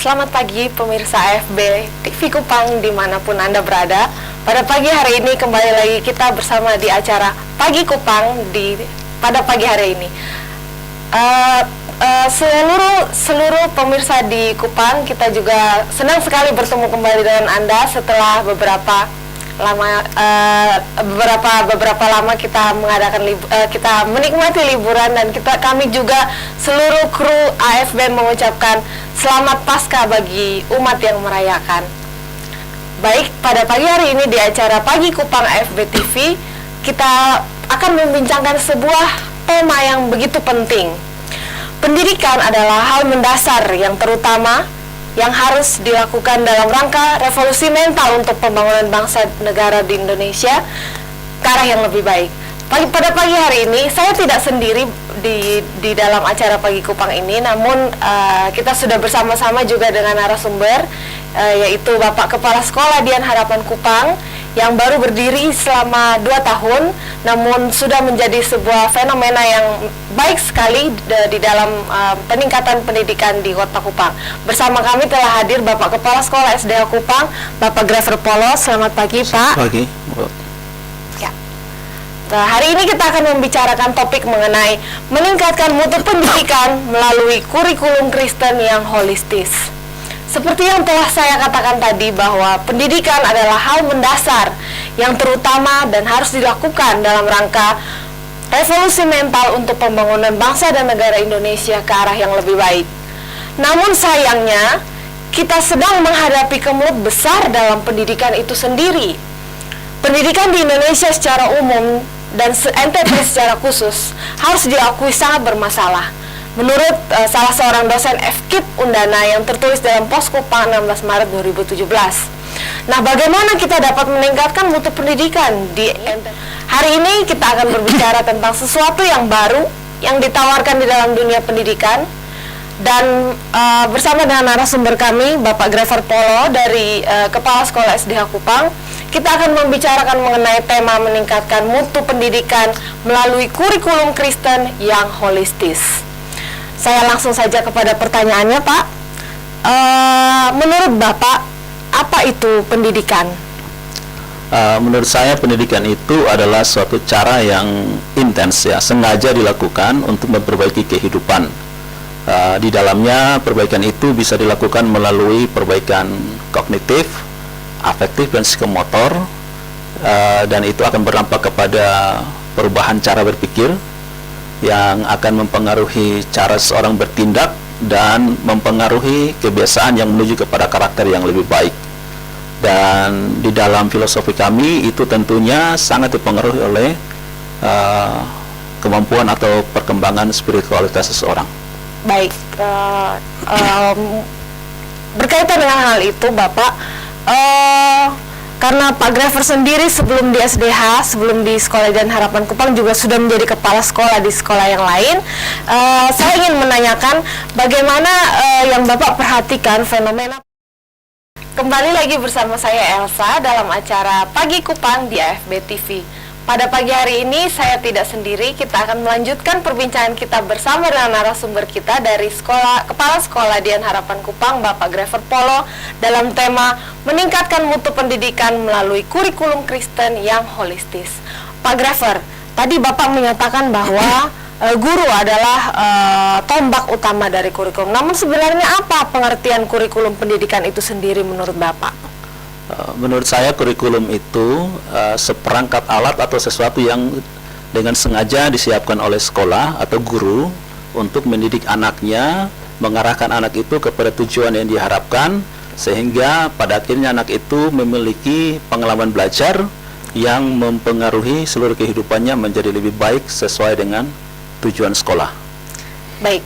Selamat pagi pemirsa AFB TV Kupang dimanapun Anda berada. Pada pagi hari ini kembali lagi kita bersama di acara Pagi Kupang pada pagi hari ini. Seluruh pemirsa di Kupang, kita juga senang sekali bertemu kembali dengan Anda setelah beberapa lama kita mengadakan kita menikmati liburan, dan kami juga seluruh kru AFB mengucapkan selamat Paskah bagi umat yang merayakan. Baik, pada pagi hari ini di acara Pagi Kupang AFB TV kita akan membincangkan sebuah tema yang begitu penting. Pendidikan adalah hal mendasar yang terutama yang harus dilakukan dalam rangka revolusi mental untuk pembangunan bangsa negara di Indonesia ke arah yang lebih baik. Pada pagi hari ini saya tidak sendiri di dalam acara Pagi Kupang ini, namun kita sudah bersama-sama juga dengan narasumber, yaitu Bapak Kepala Sekolah Dian Harapan Kupang yang baru berdiri selama 2 tahun, namun sudah menjadi sebuah fenomena yang baik sekali di dalam peningkatan pendidikan di Kota Kupang. Bersama kami telah hadir Bapak Kepala Sekolah SDH Kupang, Bapak Graver Polo. Selamat pagi, Pak. Pagi. Ya. Nah, hari ini kita akan membicarakan topik mengenai meningkatkan mutu pendidikan melalui kurikulum Kristen yang holistis. Seperti yang telah saya katakan tadi, bahwa pendidikan adalah hal mendasar yang terutama dan harus dilakukan dalam rangka revolusi mental untuk pembangunan bangsa dan negara Indonesia ke arah yang lebih baik. Namun sayangnya, kita sedang menghadapi kemelut besar dalam pendidikan itu sendiri. Pendidikan di Indonesia secara umum dan NTT secara khusus harus diakui sangat bermasalah. Menurut salah seorang dosen FKIP Undana yang tertulis dalam Pos Kupang 16 Maret 2017. Nah, bagaimana kita dapat meningkatkan mutu pendidikan di NTT? Hari ini kita akan berbicara tentang sesuatu yang baru yang ditawarkan di dalam dunia pendidikan, dan bersama dengan narasumber kami, Bapak Graver Polo dari Kepala Sekolah SDH Kupang, kita akan membicarakan mengenai tema meningkatkan mutu pendidikan melalui kurikulum Kristen yang holistis. Saya langsung saja kepada pertanyaannya, Pak. Menurut Bapak, apa itu pendidikan? Menurut saya pendidikan itu adalah suatu cara yang intens, ya, sengaja dilakukan untuk memperbaiki kehidupan. Di dalamnya perbaikan itu bisa dilakukan melalui perbaikan kognitif, afektif, dan psikomotor, dan itu akan berdampak kepada perubahan cara berpikir yang akan mempengaruhi cara seorang bertindak dan mempengaruhi kebiasaan yang menuju kepada karakter yang lebih baik. Dan di dalam filosofi kami itu tentunya sangat dipengaruhi oleh kemampuan atau perkembangan spiritualitas seseorang. Baik, berkaitan dengan hal itu, Bapak, karena Pak Graver sendiri sebelum di SDH, sebelum di Sekolah Dian Harapan Kupang juga sudah menjadi kepala sekolah di sekolah yang lain. Saya ingin menanyakan bagaimana yang Bapak perhatikan fenomena. Kembali lagi bersama saya Elsa dalam acara Pagi Kupang di AFB TV. Pada pagi hari ini saya tidak sendiri, kita akan melanjutkan perbincangan kita bersama dengan narasumber kita dari Kepala Sekolah Dian Harapan Kupang, Bapak Graver Polo, dalam tema meningkatkan mutu pendidikan melalui kurikulum Kristen yang holistis. Pak Graver, tadi Bapak menyatakan bahwa guru adalah tombak utama dari kurikulum. Namun sebenarnya apa pengertian kurikulum pendidikan itu sendiri menurut Bapak? Menurut saya kurikulum itu seperangkat alat atau sesuatu yang dengan sengaja disiapkan oleh sekolah atau guru untuk mendidik anaknya, mengarahkan anak itu kepada tujuan yang diharapkan, sehingga pada akhirnya anak itu memiliki pengalaman belajar yang mempengaruhi seluruh kehidupannya menjadi lebih baik sesuai dengan tujuan sekolah. Baik,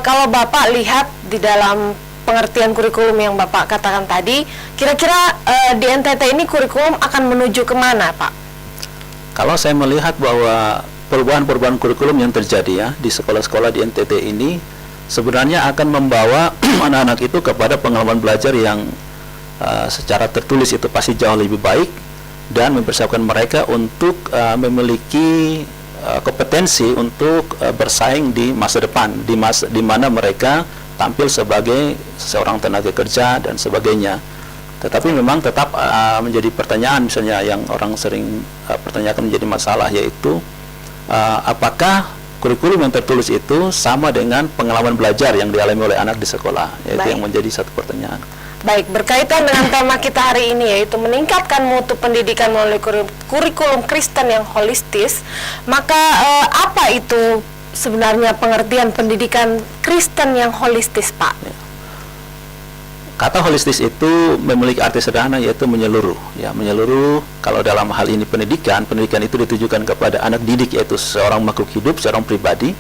kalau Bapak lihat di dalam pengertian kurikulum yang Bapak katakan tadi, kira-kira di NTT ini kurikulum akan menuju kemana, Pak? Kalau saya melihat bahwa perubahan-perubahan kurikulum yang terjadi, ya, di sekolah-sekolah di NTT ini sebenarnya akan membawa anak-anak itu kepada pengalaman belajar yang secara tertulis itu pasti jauh lebih baik, dan mempersiapkan mereka untuk memiliki kompetensi untuk bersaing di masa depan, di mana mereka tampil sebagai seorang tenaga kerja dan sebagainya. Tetapi memang tetap menjadi pertanyaan misalnya yang orang sering pertanyakan menjadi masalah, yaitu apakah kurikulum yang tertulis itu sama dengan pengalaman belajar yang dialami oleh anak di sekolah, yaitu yang menjadi satu pertanyaan. Baik, berkaitan dengan tema kita hari ini, yaitu meningkatkan mutu pendidikan melalui kurikulum Kristen yang holistis, maka apa itu sebenarnya pengertian pendidikan Kristen yang holistis, Pak? Kata holistis itu memiliki arti sederhana, yaitu menyeluruh. Ya, menyeluruh. Kalau dalam hal ini pendidikan itu ditujukan kepada anak didik, yaitu seorang makhluk hidup, seorang pribadi.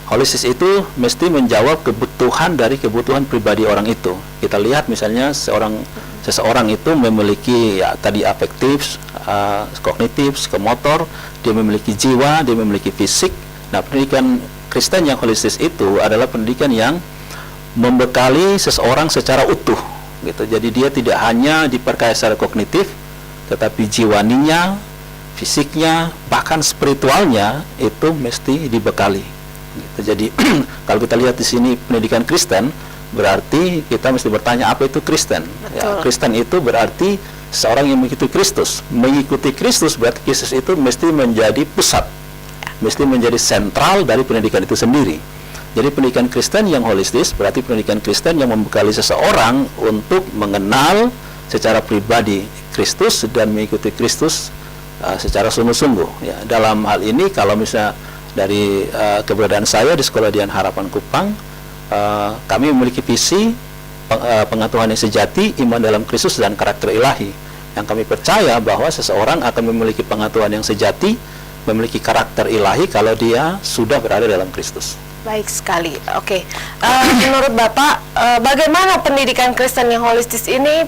Holistis itu mesti menjawab kebutuhan dari kebutuhan pribadi orang itu. Kita lihat misalnya seseorang itu memiliki ya tadi afektif, kognitif, psikomotor, dia memiliki jiwa, dia memiliki fisik. Nah, pendidikan Kristen yang holistis itu adalah pendidikan yang membekali seseorang secara utuh gitu. Jadi dia tidak hanya diperkaya secara kognitif, tetapi jiwanya, fisiknya, bahkan spiritualnya itu mesti dibekali gitu. Jadi kalau kita lihat di sini pendidikan Kristen, berarti kita mesti bertanya apa itu Kristen. Ya, Kristen itu berarti seorang yang mengikuti Kristus. Mengikuti Kristus berarti Kristus itu mesti menjadi pusat, mesti menjadi sentral dari pendidikan itu sendiri. Jadi pendidikan Kristen yang holistis berarti pendidikan Kristen yang membekali seseorang untuk mengenal secara pribadi Kristus dan mengikuti Kristus secara sungguh-sungguh. Ya, dalam hal ini kalau misalnya dari keberadaan saya di Sekolah Dian Harapan Kupang, kami memiliki visi pengetahuan yang sejati, iman dalam Kristus dan karakter ilahi. Yang kami percaya bahwa seseorang akan memiliki pengetahuan yang sejati, memiliki karakter ilahi kalau dia sudah berada dalam Kristus. Baik sekali. Oke. Menurut Bapak, bagaimana pendidikan Kristen yang holistis ini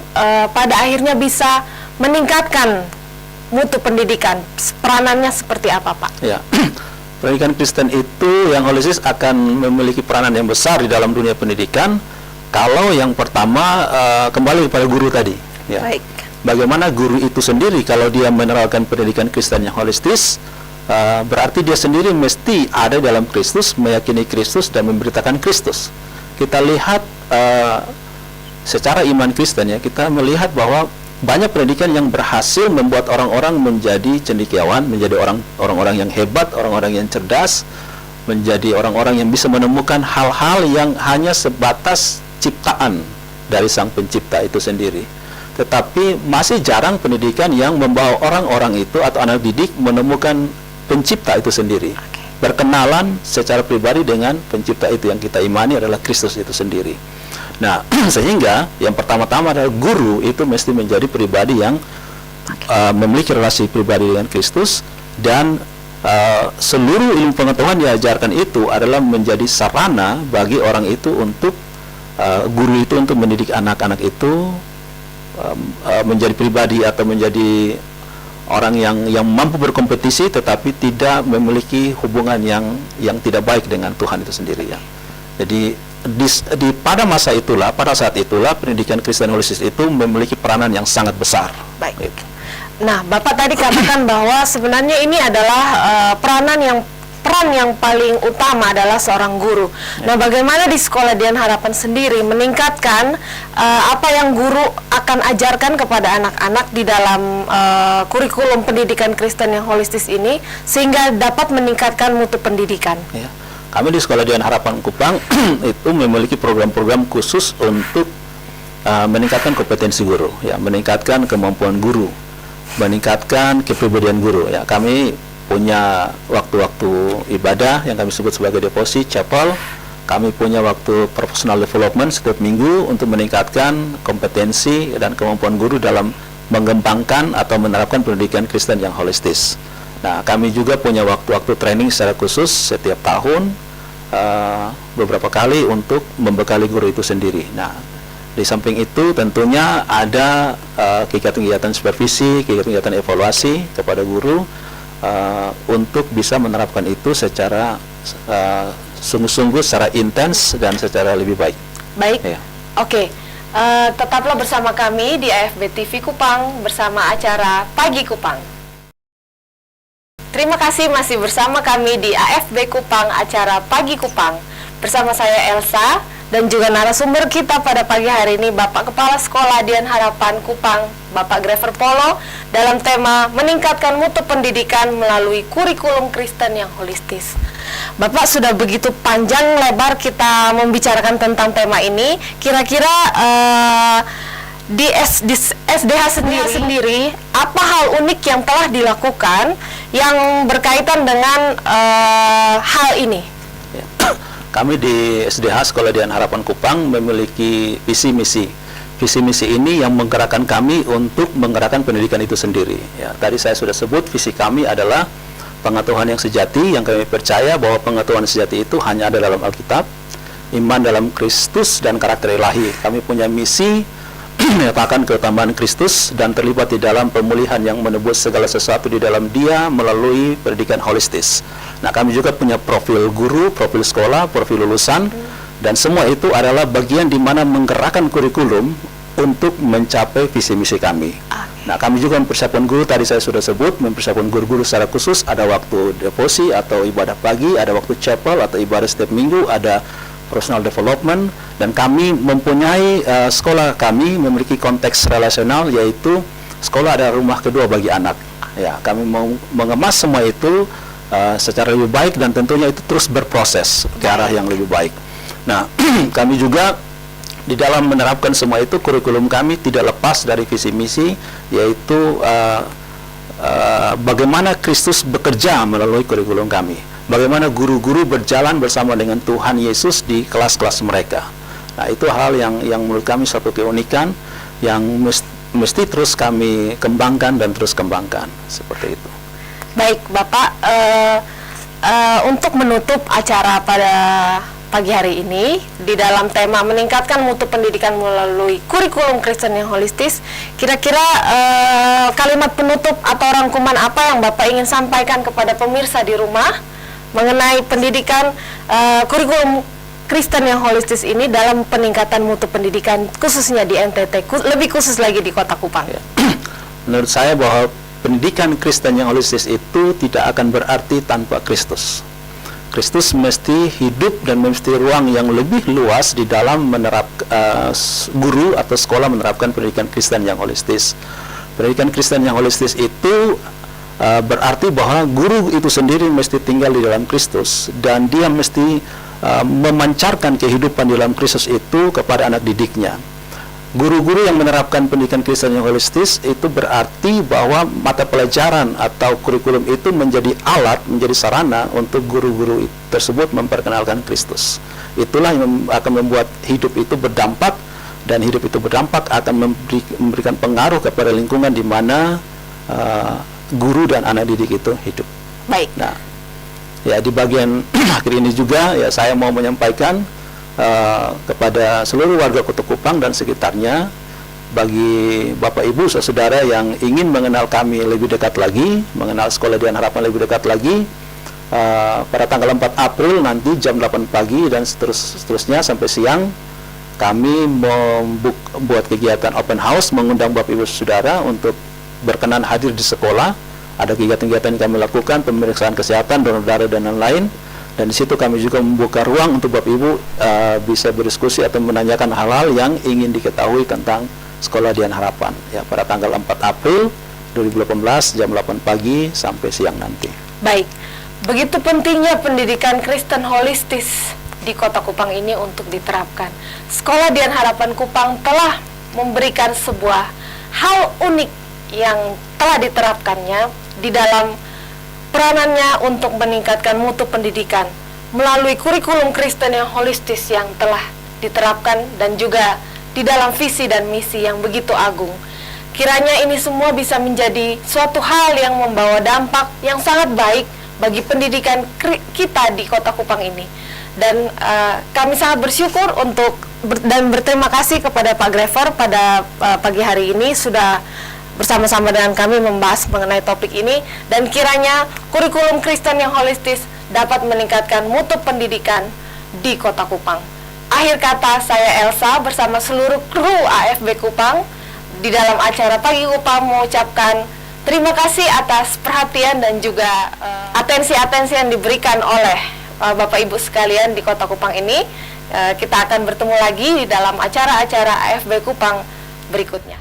pada akhirnya bisa meningkatkan mutu pendidikan? Peranannya seperti apa, Pak? Ya. Pendidikan Kristen itu yang holistis akan memiliki peranan yang besar di dalam dunia pendidikan. Kalau yang pertama kembali kepada guru tadi. Ya. Baik. Bagaimana guru itu sendiri kalau dia menerapkan pendidikan Kristen yang holistis, berarti dia sendiri mesti ada dalam Kristus, meyakini Kristus dan memberitakan Kristus. Kita lihat secara iman Kristen ya, kita melihat bahwa banyak pendidikan yang berhasil membuat orang-orang menjadi cendekiawan, menjadi orang-orang yang hebat, orang-orang yang cerdas, menjadi orang-orang yang bisa menemukan hal-hal yang hanya sebatas ciptaan dari Sang Pencipta itu sendiri. Tetapi masih jarang pendidikan yang membawa orang-orang itu atau anak didik menemukan Pencipta itu sendiri, berkenalan secara pribadi dengan Pencipta itu yang kita imani adalah Kristus itu sendiri. Nah, sehingga yang pertama-tama adalah guru itu mesti menjadi pribadi yang memiliki relasi pribadi dengan Kristus, dan seluruh ilmu pengetahuan diajarkan itu adalah menjadi sarana bagi orang itu untuk guru itu untuk mendidik anak-anak itu menjadi pribadi atau menjadi orang yang mampu berkompetisi tetapi tidak memiliki hubungan yang tidak baik dengan Tuhan itu sendiri ya. Jadi pada saat itulah pendidikan Kristen holistis itu memiliki peranan yang sangat besar. Baik. Nah, Bapak tadi katakan bahwa sebenarnya ini adalah peran yang paling utama adalah seorang guru. Nah, bagaimana di Sekolah Dian Harapan sendiri meningkatkan apa yang guru akan ajarkan kepada anak-anak di dalam kurikulum pendidikan Kristen yang holistis ini sehingga dapat meningkatkan mutu pendidikan? Ya. Kami di Sekolah Dian Harapan Kupang itu memiliki program-program khusus untuk meningkatkan kompetensi guru, ya, meningkatkan kemampuan guru, meningkatkan kepribadian guru. Ya, kami punya waktu-waktu ibadah yang kami sebut sebagai deposit chapel. Kami punya waktu professional development setiap minggu untuk meningkatkan kompetensi dan kemampuan guru dalam mengembangkan atau menerapkan pendidikan Kristen yang holistis. Nah, kami juga punya waktu-waktu training secara khusus setiap tahun, beberapa kali untuk membekali guru itu sendiri. Nah, di samping itu tentunya ada kegiatan-kegiatan supervisi, kegiatan-kegiatan evaluasi kepada guru untuk bisa menerapkan itu secara sungguh-sungguh, secara intens dan secara lebih baik. Baik, ya. Oke. Tetaplah bersama kami di AFB TV Kupang bersama acara Pagi Kupang. Terima kasih masih bersama kami di AFB Kupang, acara Pagi Kupang. Bersama saya Elsa dan juga narasumber kita pada pagi hari ini, Bapak Kepala Sekolah Dian Harapan Kupang, Bapak Grever Polo, dalam tema meningkatkan mutu pendidikan melalui kurikulum Kristen yang holistis. Bapak sudah begitu panjang lebar kita membicarakan tentang tema ini. Kira-kira di SDH sendiri apa hal unik yang telah dilakukan yang berkaitan dengan hal ini? Ya. Kami di SDH Sekolah Dian Harapan Kupang memiliki visi misi. Visi misi ini yang menggerakkan kami untuk menggerakkan pendidikan itu sendiri. Ya, tadi saya sudah sebut visi kami adalah pengetahuan yang sejati, yang kami percaya bahwa pengetahuan sejati itu hanya ada dalam Alkitab, iman dalam Kristus dan karakter ilahi. Kami punya misi menyatakan keutamaan Kristus dan terlibat di dalam pemulihan yang menebus segala sesuatu di dalam Dia melalui pendidikan holistis. Nah, kami juga punya profil guru, profil sekolah, profil lulusan, dan semua itu adalah bagian di mana menggerakkan kurikulum untuk mencapai visi misi kami. Nah, kami juga mempersiapkan guru, tadi saya sudah sebut, mempersiapkan guru-guru secara khusus, ada waktu devosi atau ibadah pagi, ada waktu chapel atau ibadah setiap minggu, ada personal development, dan kami mempunyai sekolah kami memiliki konteks relasional, yaitu sekolah adalah rumah kedua bagi anak. Ya, kami mau mengemas semua itu secara lebih baik dan tentunya itu terus berproses ke arah yang lebih baik. Nah, kami juga di dalam menerapkan semua itu, kurikulum kami tidak lepas dari visi misi, yaitu bagaimana Kristus bekerja melalui kurikulum kami. Bagaimana guru-guru berjalan bersama dengan Tuhan Yesus di kelas-kelas mereka. Nah, itu hal yang menurut kami satu keunikan yang mesti terus kami kembangkan dan terus kembangkan, seperti itu. Baik, Bapak, untuk menutup acara pada pagi hari ini di dalam tema meningkatkan mutu pendidikan melalui kurikulum Kristen yang holistis, kira-kira kalimat penutup atau rangkuman apa yang Bapak ingin sampaikan kepada pemirsa di rumah mengenai pendidikan kurikulum Kristen yang holistis ini dalam peningkatan mutu pendidikan khususnya di NTT, lebih khusus lagi di Kota Kupang? Ya. Menurut saya bahwa pendidikan Kristen yang holistis itu tidak akan berarti tanpa Kristus. Kristus mesti hidup dan mesti ruang yang lebih luas di dalam menerapkan guru atau sekolah menerapkan pendidikan Kristen yang holistis. Pendidikan Kristen yang holistis itu berarti bahwa guru itu sendiri mesti tinggal di dalam Kristus dan dia mesti memancarkan kehidupan di dalam Kristus itu kepada anak didiknya. Guru-guru yang menerapkan pendidikan Kristen yang holistis itu berarti bahwa mata pelajaran atau kurikulum itu menjadi alat, menjadi sarana untuk guru-guru tersebut memperkenalkan Kristus. Itulah yang akan membuat hidup itu berdampak, dan hidup itu berdampak akan memberikan pengaruh kepada lingkungan di mana guru dan anak didik itu hidup. Baik. Nah, ya di bagian akhir ini juga ya saya mau menyampaikan kepada seluruh warga Kota Kupang dan sekitarnya, bagi Bapak Ibu saudara yang ingin mengenal kami lebih dekat lagi, mengenal Sekolah Dian Harapan lebih dekat lagi, pada tanggal 4 April nanti jam 8 pagi dan seterusnya sampai siang kami membuat kegiatan open house, mengundang Bapak Ibu saudara untuk berkenan hadir di sekolah. Ada kegiatan-kegiatan yang kami lakukan, pemeriksaan kesehatan, donor darah dan lain-lain. Dan di situ kami juga membuka ruang untuk Bapak Ibu bisa berdiskusi atau menanyakan hal-hal yang ingin diketahui tentang Sekolah Dian Harapan. Ya, pada tanggal 4 April 2018 jam 8 pagi sampai siang nanti. Baik, begitu pentingnya pendidikan Kristen holistis di Kota Kupang ini untuk diterapkan. Sekolah Dian Harapan Kupang telah memberikan sebuah hal unik yang telah diterapkannya di dalam peranannya untuk meningkatkan mutu pendidikan melalui kurikulum Kristen yang holistis yang telah diterapkan dan juga di dalam visi dan misi yang begitu agung. Kiranya ini semua bisa menjadi suatu hal yang membawa dampak yang sangat baik bagi pendidikan kita di Kota Kupang ini. Dan kami sangat bersyukur dan berterima kasih kepada Pak Grever pada pagi hari ini sudah bersama-sama dengan kami membahas mengenai topik ini, dan kiranya kurikulum Kristen yang holistis dapat meningkatkan mutu pendidikan di Kota Kupang. Akhir kata, saya Elsa bersama seluruh kru AFB Kupang di dalam acara Pagi Kupang mengucapkan terima kasih atas perhatian dan juga atensi-atensi yang diberikan oleh Bapak Ibu sekalian di Kota Kupang ini. Kita akan bertemu lagi di dalam acara-acara AFB Kupang berikutnya.